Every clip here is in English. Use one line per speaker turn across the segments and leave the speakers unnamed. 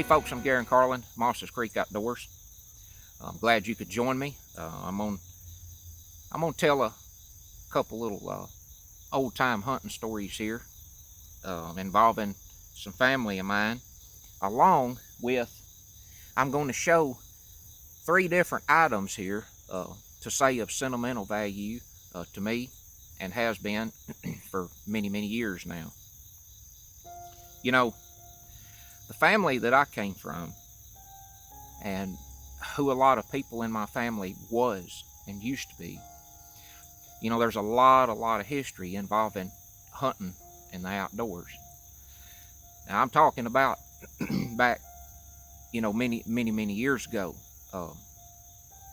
Hey folks, I'm Gary Carlin, Moss's Creek Outdoors. I'm glad you could join me. I'm gonna tell a couple little old time hunting stories here involving some family of mine. Along with, I'm going to show three different items here to say of sentimental value to me, and has been for many years now. You know, the family that I came from, and who a lot of people in my family was and used to be, there's a lot of history involving hunting and the outdoors. Now I'm talking about back, many years ago.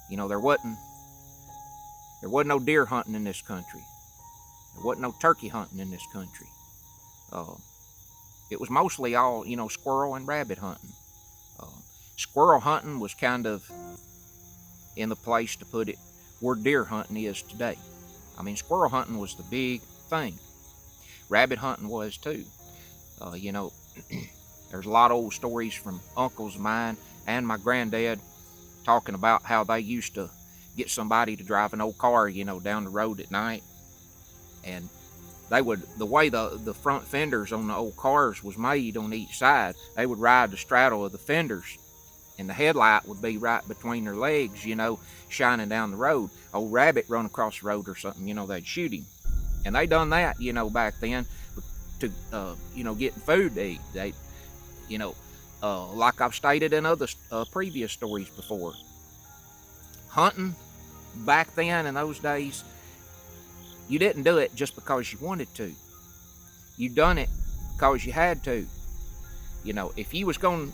There wasn't no deer hunting in this country. There wasn't no turkey hunting in this country. It was mostly all, squirrel and rabbit hunting. Squirrel hunting was kind of in the place, to put it, where deer hunting is today. I mean, squirrel hunting was the big thing. Rabbit hunting was too. There's a lot of old stories from uncles of mine and my granddad talking about how they used to get somebody to drive an old car, down the road at night. And they would, the way the front fenders on the old cars was made on each side, they would ride the straddle of the fenders, and the headlight would be right between their legs, shining down the road. Old rabbit run across the road or something, they'd shoot him. And they done that, back then to, getting food to eat. They, like I've stated in other previous stories before, hunting back then in those days, you didn't do it just because you wanted to. You done it because you had to. If you was gonna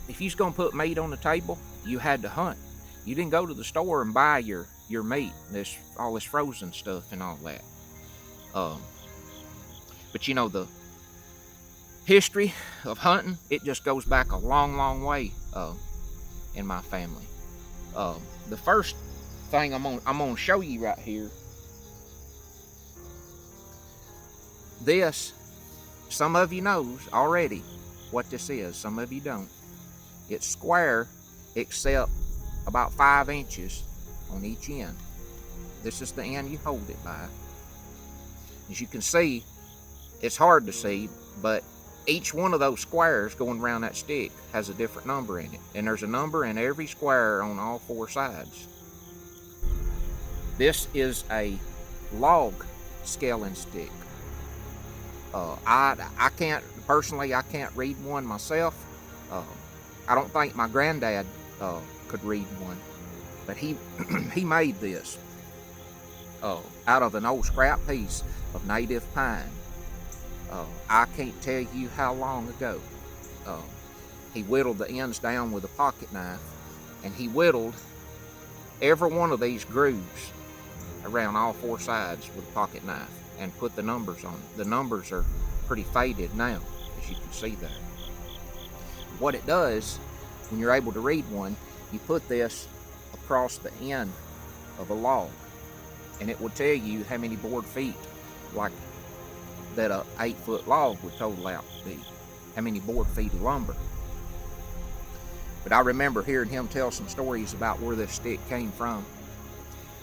put meat on the table, you had to hunt. You didn't go to the store and buy your meat, all this frozen stuff and all that. But the history of hunting, it just goes back a long way in my family. The first thing I'm gonna show you right here. This, some of you knows already what this is. Some of you don't. It's square, except about 5 inches on each end. This is the end you hold it by. As you can see, it's hard to see, but each one of those squares going around that stick has a different number in it. And there's a number in every square on all 4 sides. This is a log scaling stick. I can't read one myself. I don't think my granddad could read one, but he he made this out of an old scrap piece of native pine. I can't tell you how long ago. He whittled the ends down with a pocket knife, and he whittled every one of these grooves around all 4 sides with a pocket knife, and put the numbers on it. The numbers are pretty faded now, as you can see there. What it does, when you're able to read one, you put this across the end of a log, and it will tell you how many board feet, like that a 8-foot log would total out to be, how many board feet of lumber. But I remember hearing him tell some stories about where this stick came from.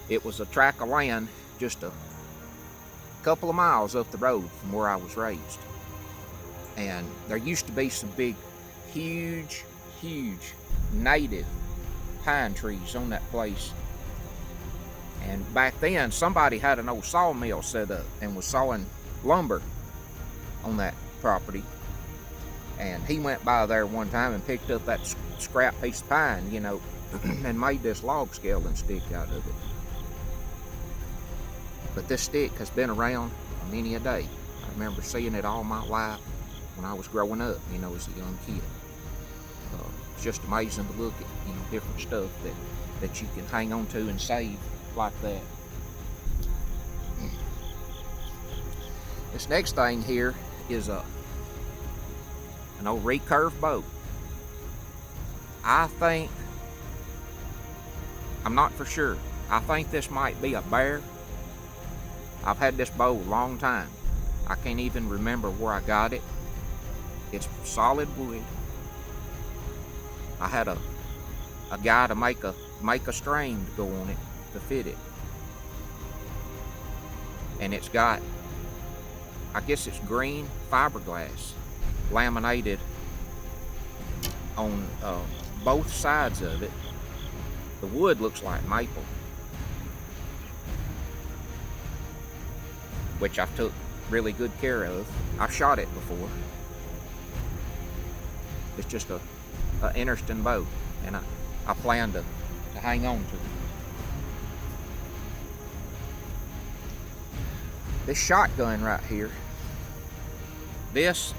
It was a tract of land just a couple of miles up the road from where I was raised, and there used to be some big, huge native pine trees on that place. And back then, somebody had an old sawmill set up and was sawing lumber on that property, and he went by there one time and picked up that scrap piece of pine, and made this log scaling stick out of it. But this stick has been around many a day. I remember seeing it all my life when I was growing up, as a young kid. It's just amazing to look at, different stuff that you can hang on to and save like that. This next thing here is an old recurve bow. I'm not for sure. I think this might be a bear. I've had this bow a long time. I can't even remember where I got it. It's solid wood. I had a guy to make a string to go on it to fit it, and it's got, I guess it's green fiberglass laminated on both sides of it. The wood looks like maple, which I took really good care of. I've shot it before. It's just a interesting bow, and I plan to hang on to it. This shotgun right here, this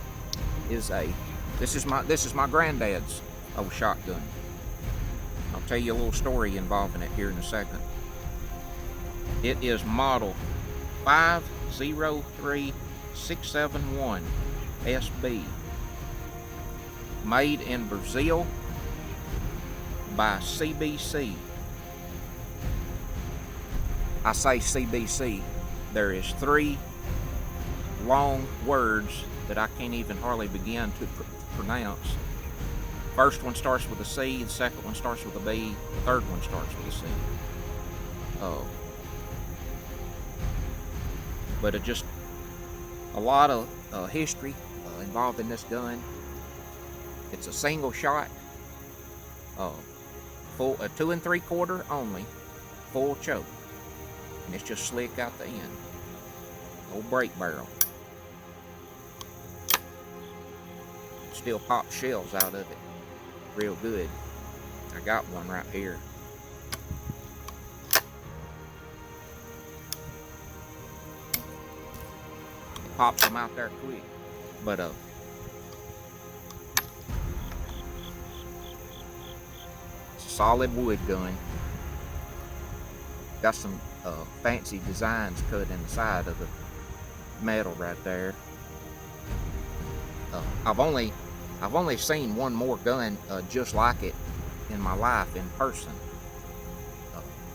is my granddad's old shotgun. I'll tell you a little story involving it here in a second. It is model 503671 SB, made in Brazil by CBC. I say CBC. There is 3 long words that I can't even hardly begin to pronounce. First one starts with a C, the second one starts with a B, the third one starts with a C. But it just a lot of history involved in this gun. It's a single shot, full 2 3/4 only, full choke, and it's just slick out the end. Old break barrel. Still pop shells out of it real good. I got one right here. It pops them out there quick, but it's a solid wood gun. Got some fancy designs cut in the side of the metal right there. I've only seen one more gun just like it in my life in person.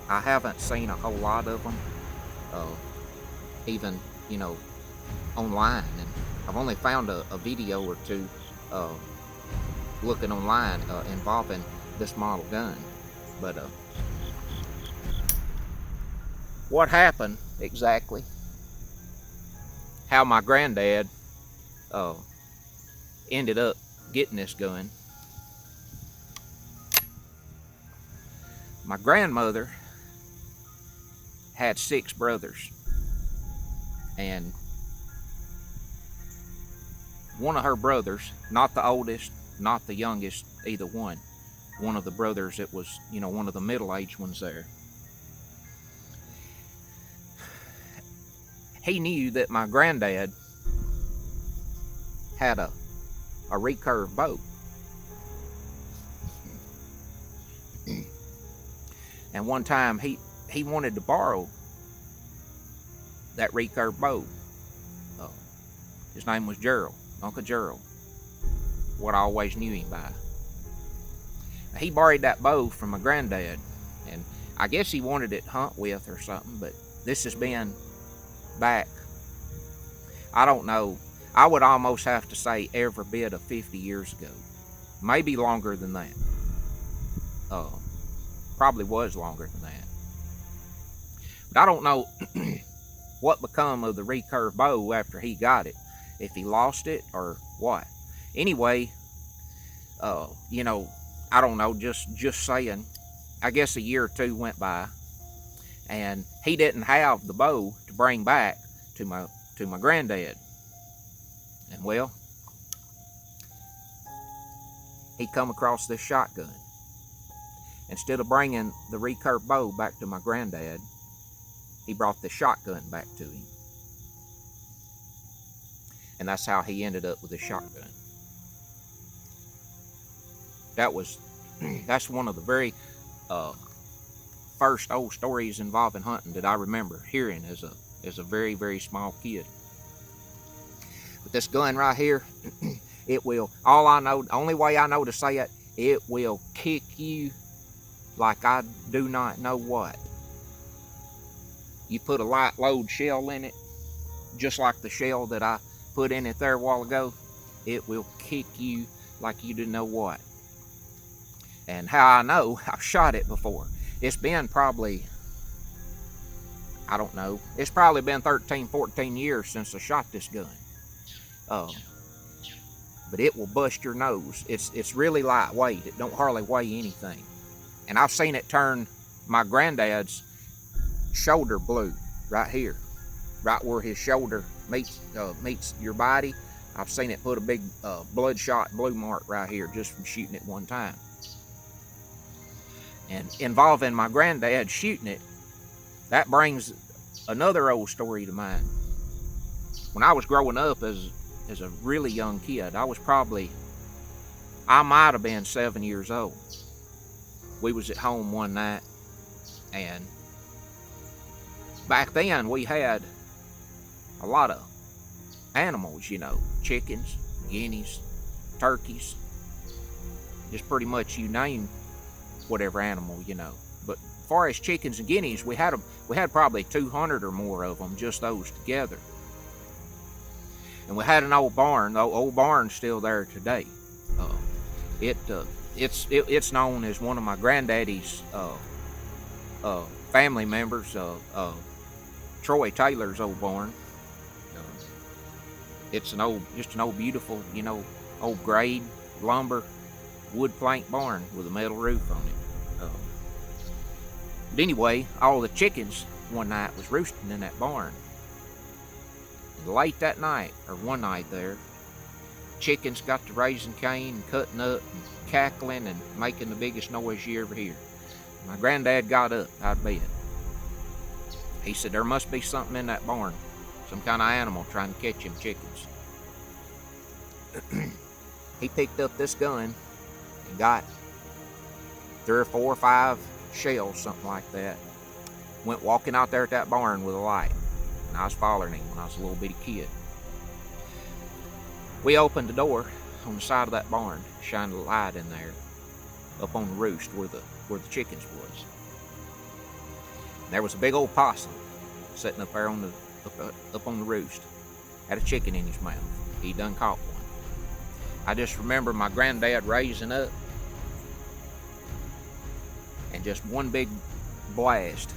I haven't seen a whole lot of them, even online, and I've only found a video or two looking online involving this model gun. But what happened exactly? How my granddad ended up getting this gun. My grandmother had 6 brothers, and one of her brothers, not the oldest, not the youngest, either one of the brothers that was, one of the middle-aged ones there, he knew that my granddad had a recurve bow. And one time he wanted to borrow that recurve bow. His name was Gerald, Uncle Gerald, what I always knew him by. He borrowed that bow from my granddad, and I guess he wanted it to hunt with or something, but this has been back, I don't know, I would almost have to say every bit of 50 years ago. Maybe longer than that. Probably was longer than that. But I don't know what become of the recurve bow after he got it. If he lost it or what. Anyway, I don't know, just saying, I guess a year or two went by, and he didn't have the bow to bring back to my granddad. And well, he come across this shotgun. Instead of bringing the recurve bow back to my granddad, he brought the shotgun back to him. And that's how he ended up with a shotgun. That's one of the very first old stories involving hunting that I remember hearing as a very, very small kid. But this gun right here, it will, the only way I know to say it, it will kick you like I do not know what. You put a light load shell in it, just like the shell that I put in it there a while ago, it will kick you like you didn't know what. And how I know, I've shot it before. It's been probably, I don't know, it's probably been 13, 14 years since I shot this gun. Um, but it will bust your nose. It's really lightweight. It don't hardly weigh anything. And I've seen it turn my granddad's shoulder blue right here, right where his shoulder meets your body. I've seen it put a big bloodshot blue mark right here just from shooting it one time. And involving my granddad shooting it, that brings another old story to mind. When I was growing up as a really young kid, I might have been 7 years old. We was at home one night, and back then we had a lot of animals, you know, chickens, guineas, turkeys, just pretty much you name whatever animal, you know. But as far as chickens and guineas, we had probably 200 or more of them, just those together. And we had an old barn. The old barn's still there today. It's known as one of my granddaddy's family members, Troy Taylor's old barn. It's just an old beautiful, you know, old grade lumber wood plank barn with a metal roof on it. But anyway, all the chickens one night was roosting in that barn. And late that night, or one night there, chickens got to raising Cain and cutting up and cackling and making the biggest noise you ever hear. My granddad got up out of bed. He said there must be something in that barn, some kind of animal trying to catch them chickens. He picked up this gun and got 3 or 4 or 5 shells, something like that. Went walking out there at that barn with a light. And I was following him when I was a little bitty kid. We opened the door on the side of that barn, shined a light in there, up on the roost where the chickens was. And there was a big old possum sitting up there up on the roost. Had a chicken in his mouth. He done caught one. I just remember my granddad raising up and just one big blast.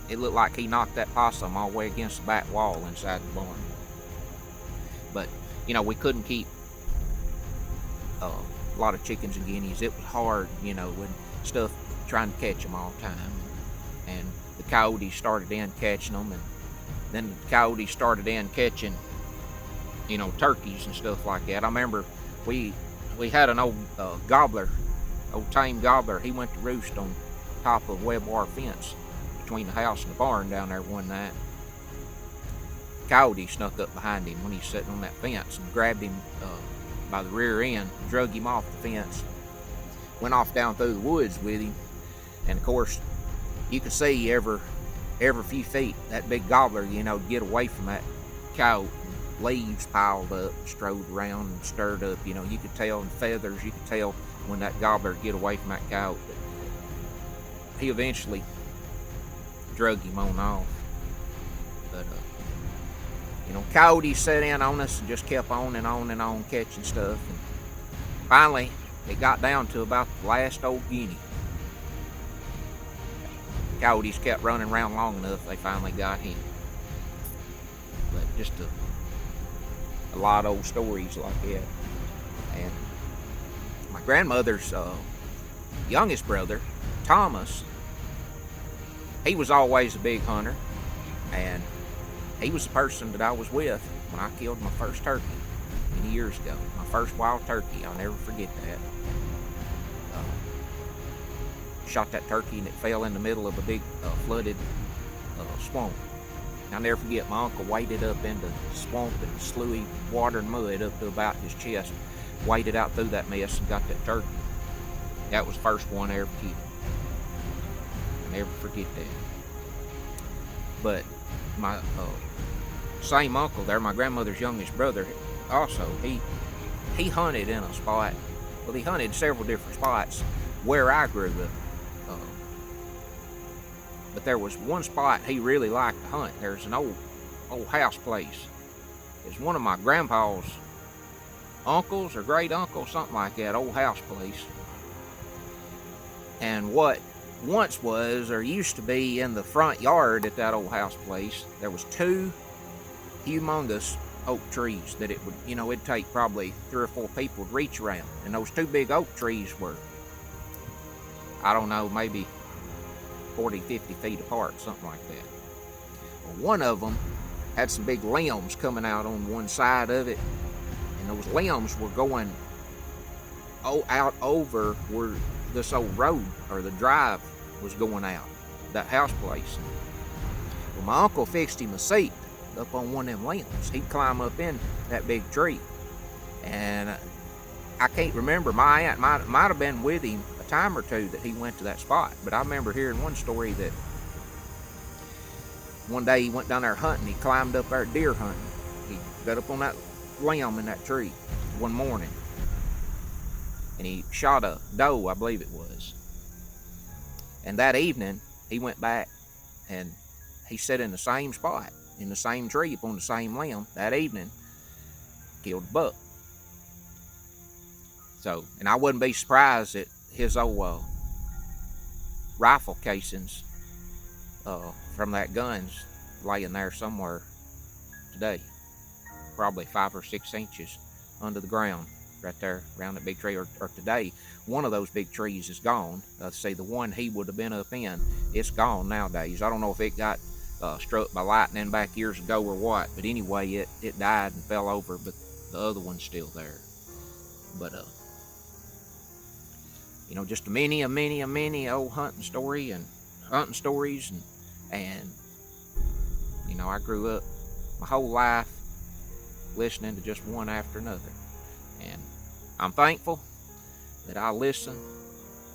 It looked like he knocked that possum all the way against the back wall inside the barn. But, you know, we couldn't keep a lot of chickens and guineas. It was hard, you know, with stuff trying to catch them all the time. And the coyotes started in catching them, and then the coyotes started in catching, you know, turkeys and stuff like that. I remember we had an old gobbler, old tame gobbler. He went to roost on top of a web wire fence between the house and the barn down there one night. Coyote snuck up behind him when he was sitting on that fence and grabbed him by the rear end, drug him off the fence, went off down through the woods with him. And of course, you could see every few feet that big gobbler, you know, get away from that coyote. Leaves piled up, strode around and stirred up, you know, you could tell, and feathers, you could tell when that gobbler get away from that coyote. But he eventually drug him on off. But you know, coyotes set in on us and just kept on and on and on catching stuff. And finally, it got down to about the last old guinea. Coyotes kept running around long enough, they finally got him. But just a lot of old stories like that. And my grandmother's youngest brother, Thomas, he was always a big hunter, and he was the person that I was with when I killed my first turkey many years ago. My first wild turkey, I'll never forget that. Shot that turkey and it fell in the middle of a big flooded swamp. I'll never forget, my uncle waded up into the swamp and sluey water and mud up to about his chest, waded out through that mess and got that turkey. That was the first one I ever killed. I'll never forget that. But my same uncle there, my grandmother's youngest brother, also, he hunted in a spot. Well, he hunted several different spots where I grew up. But there was one spot he really liked to hunt. There's an old house place. It's one of my grandpa's uncles or great uncles, something like that, old house place. And what once was, or used to be, in the front yard at that old house place, there was two humongous oak trees that it would, it'd take probably 3 or 4 people to reach around. And those two big oak trees were, I don't know, maybe 40, 50 feet apart, something like that. Well, one of them had some big limbs coming out on one side of it, and those limbs were going out over where this old road, or the drive, was going out, that house place. Well, my uncle fixed him a seat up on one of them limbs. He'd climb up in that big tree. And I can't remember, my aunt might have been with him a time or two that he went to that spot. But I remember hearing one story that one day he went down there hunting. He climbed up there deer hunting. He got up on that limb in that tree one morning, and he shot a doe, I believe it was. And that evening, he went back and he sat in the same spot, in the same tree, up on the same limb that evening, killed a buck. So, and I wouldn't be surprised that his old rifle casings from that gun's laying there somewhere today, probably 5 or 6 inches under the ground, right there around that big tree. Or today, one of those big trees is gone. Say the one he would have been up in, it's gone nowadays. I don't know if it got struck by lightning back years ago or what, but anyway, it died and fell over, but the other one's still there. But just a many old hunting stories, and I grew up my whole life listening to just one after another, and I'm thankful that I listen,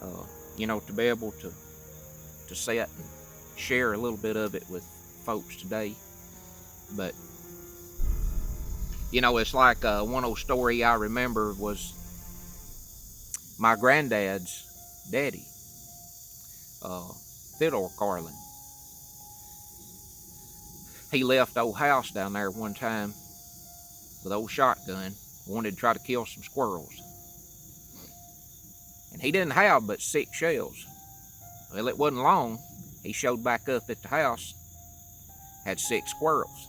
to be able to sit and share a little bit of it with folks today. But it's like one old story I remember was my granddad's daddy, Theodore Carlin. He left the old house down there one time with an old shotgun, wanted to try to kill some squirrels. And he didn't have but 6 shells. Well, it wasn't long, he showed back up at the house, had 6 squirrels.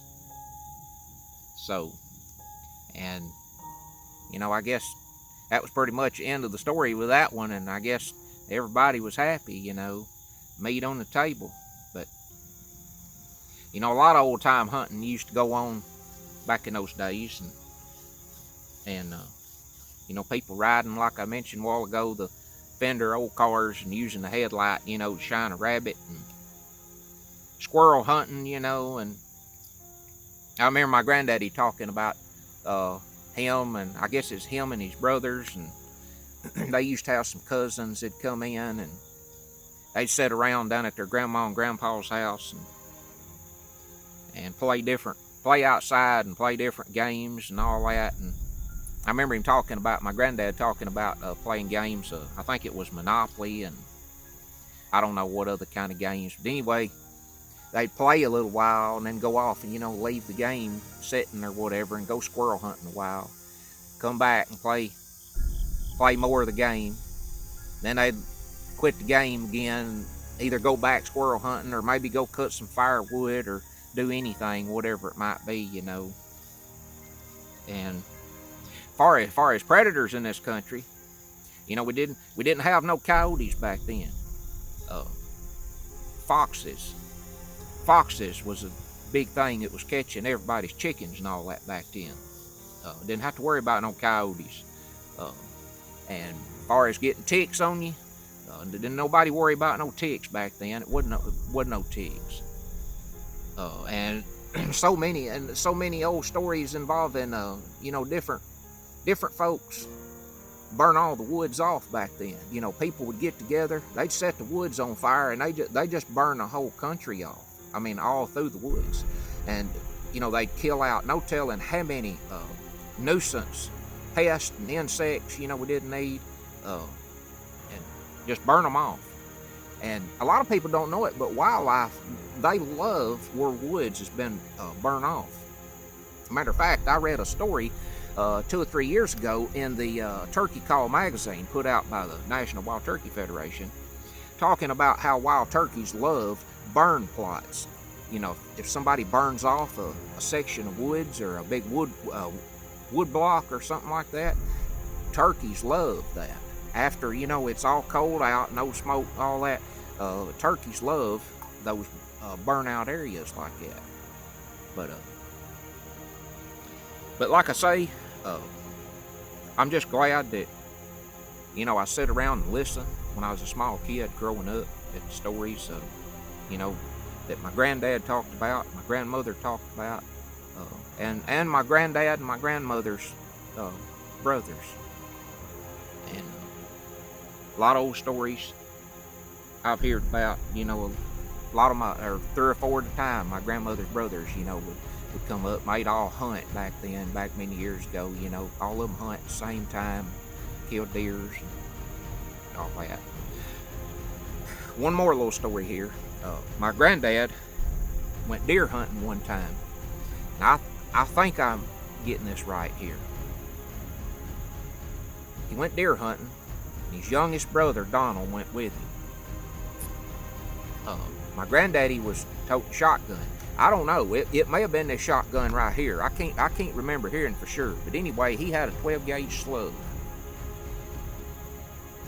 So, and, I guess that was pretty much the end of the story with that one, and I guess everybody was happy, meat on the table. But, a lot of old time hunting used to go on back in those days, and people riding, like I mentioned a while ago, the fender old cars, and using the headlight, to shine a rabbit, and squirrel hunting, and I remember my granddaddy talking about him, and I guess it's him and his brothers, and they used to have some cousins that come in, and they'd sit around down at their grandma and grandpa's house and play outside and play different games and all that. And I remember my granddad talking about playing games. I think it was Monopoly, and I don't know what other kind of games. But anyway, they'd play a little while and then go off and, leave the game sitting or whatever and go squirrel hunting a while. Come back and play more of the game. Then they'd quit the game again, either go back squirrel hunting or maybe go cut some firewood or do anything, whatever it might be, And far as predators in this country, we didn't have no coyotes back then. Foxes was a big thing that was catching everybody's chickens and all that back then. Didn't have to worry about no coyotes. And far as getting ticks on you, didn't nobody worry about no ticks back then. It wasn't no ticks. And so many old stories involving different folks burn all the woods off back then. People would get together, they'd set the woods on fire, and they just burn the whole country off. I mean, all through the woods. And they'd kill out no telling how many nuisance pests and insects we didn't need, and just burn them off. And a lot of people don't know it, but wildlife, they love where woods has been burned off. Matter of fact, I read a story 2 or 3 years ago in the Turkey Call magazine put out by the National Wild Turkey Federation. talking about how wild turkeys love burn plots. You know, if somebody burns off a section of woods or a big wood block or something like that, turkeys love that. After, you know, it's all cold out, no smoke, all that, turkeys love those burnout areas like that. But like I say, I'm just glad that, you know, I sit around and listen when I was a small kid growing up at the stories, you know, that my granddad talked about, my grandmother talked about, and my granddad and my grandmother's brothers. And a lot of old stories I've heard about, you know, a lot of my, or 3 or 4 at a time, my grandmother's brothers, you know, would come up. They'd all hunt back then, back many years ago, you know, all of them hunt at the same time, kill deers and all that. One more little story here. My granddad went deer hunting one time. Now, I think I'm getting this right here. He went deer hunting, and his youngest brother, Donald, went with him. My granddaddy was toting shotgun. I don't know. It may have been this shotgun right here. I can't remember hearing for sure. But anyway, he had a 12-gauge slug.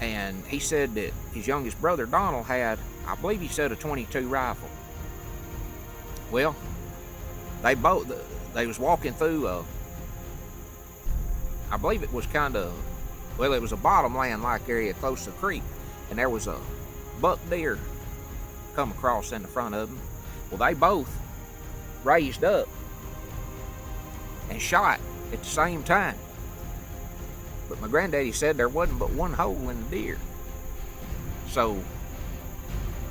And he said that his youngest brother, Donald, had, I believe he said, a 22 rifle. Well, they was walking through I believe it was kind of, well, it was a bottomland-like area close to the creek. And there was a buck deer come across in the front of them. Well, they both raised up and shot at the same time. But my granddaddy said there wasn't but one hole in the deer. So,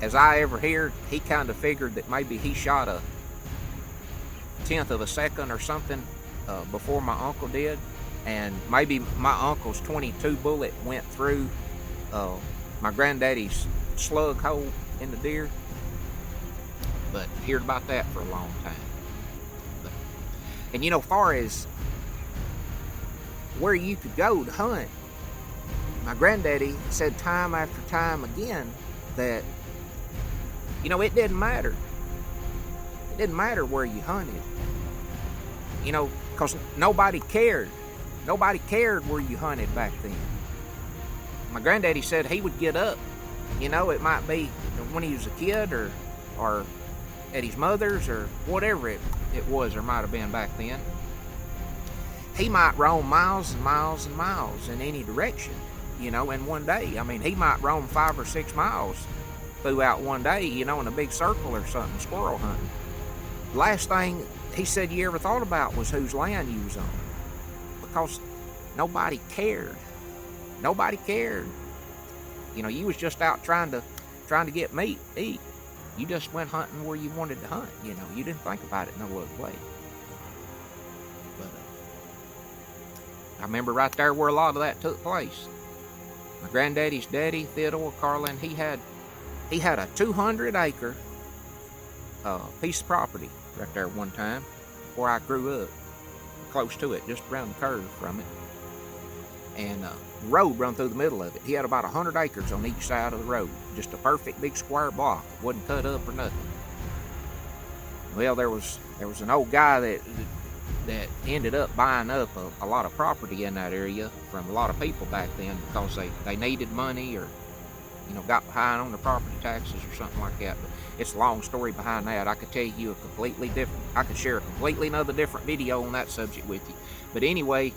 as I ever heard, he kind of figured that maybe he shot a 1/10 of a second or something before my uncle did. And maybe my uncle's 22 bullet went through my granddaddy's slug hole in the deer. But heard about that for a long time. And you know, far as where you could go to hunt, my granddaddy said time after time again that, you know, it didn't matter. It didn't matter where you hunted. You know, because nobody cared. Nobody cared where you hunted back then. My granddaddy said he would get up. You know, it might be when he was a kid or at his mother's or whatever it was or might have been back then. He might roam miles and miles and miles in any direction, you know, in one day. I mean, he might roam 5 or 6 miles throughout one day, you know, in a big circle or something, squirrel hunting. The last thing he said you ever thought about was whose land you was on, because nobody cared. Nobody cared. You know, you was just out trying to get meat to eat. You just went hunting where you wanted to hunt, you know. You didn't think about it no other way. But I remember right there where a lot of that took place. My granddaddy's daddy, Theodore Carlin, he had a 200-acre piece of property right there one time before I grew up, close to it, just around the curve from it. And the road run through the middle of it. He had about 100 acres on each side of the road. Just a perfect big square block. It wasn't cut up or nothing. Well, there was an old guy that ended up buying up a lot of property in that area from a lot of people back then because they needed money or, you know, got behind on the property taxes or something like that. But it's a long story behind that. I could tell you a completely different, I could share a completely another different video on that subject with you. But anyway,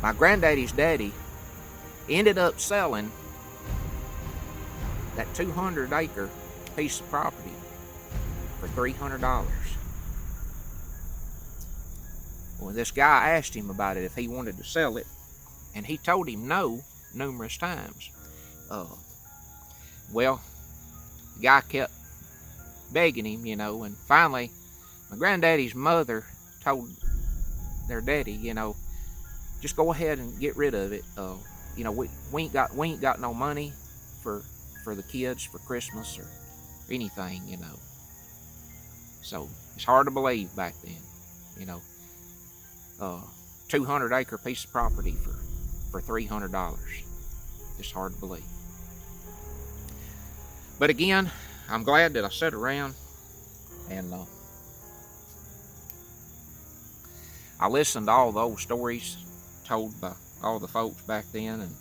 my granddaddy's daddy ended up selling that 200-acre piece of property for $300. Well, this guy asked him about it if he wanted to sell it, and he told him no numerous times. Well, the guy kept begging him, you know, and finally, my granddaddy's mother told their daddy, you know, just go ahead and get rid of it. You know, we ain't got no money for the kids for Christmas or anything, you know. So it's hard to believe back then, you know. 200-acre piece of property for $300. It's hard to believe. But again, I'm glad that I sat around and I listened to all the old stories told by all the folks back then, and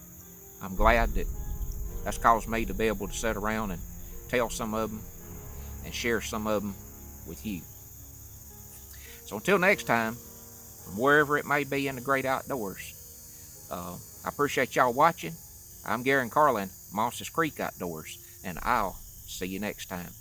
I'm glad that that's caused me to be able to sit around and tell some of them and share some of them with you. So until next time, from wherever it may be in the great outdoors, I appreciate y'all watching. I'm Gary and Carlin, Moss's Creek Outdoors, and I'll see you next time.